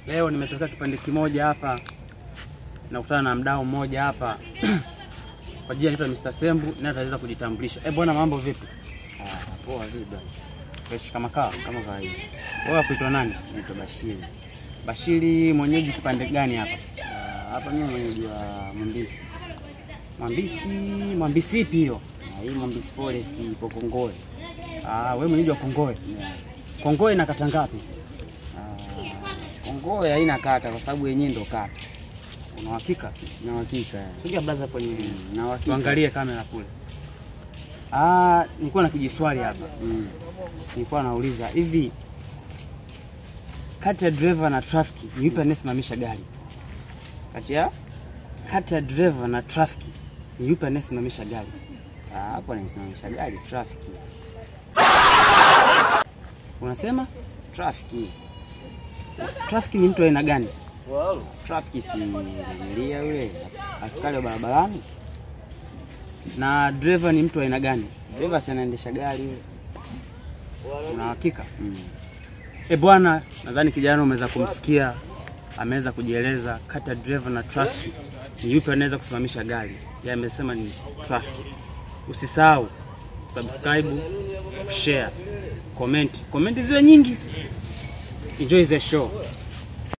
Leo nimetokea kipande kimoja hapa. Nakutana na mdau mmoja hapa. Kwa jina anaitwa Mr. Sembu, naye ataweza kujitambulisha. Bwana mambo vipi? Poa vipi bwana? Fresh kama kawa. Kama kawaida. Wewe kuitwa nani? Naitwa Bashiri. Bashiri, mwenyeji kipande gani hapa? Hapa mimi mwenyeji wa Mwambisi. Mwambisi ipi hiyo? Hii Mwambisi Forest ipo Kongoe. Wewe mwenyeji wa Kongoe. Yeah. Kongoe ina kata ngapi? Kongoe haina kata kwa sababu yenyewe ndo kata. Una uhakika? Na uhakika. Sogea blaza kwenye na uhakika. Tuangalie kamera kule. Nilikuwa na kijiswali hapa. Nilikuwa nauliza hivi, kati ya driver na traffic ni yupi anayesimamisha gari? Kati ya driver na traffic ni yupi anayesimamisha gari? Hapo anasimamisha gari traffic. Unasema traffic. Traffic ni mtu aina gani? Traffic si milia yule askari wa barabarani. Na driver ni mtu aina gani? Driver si anaendesha gari yule. Una hakika? Bwana, nadhani kijana umeweza kumsikia, ameweza kujieleza kati ya driver na traffic ni yupi anaweza kusimamisha gari. Yeye amesema ni traffic. Usisahau subscribe, share, comment ziwe nyingi. Enjoy the show.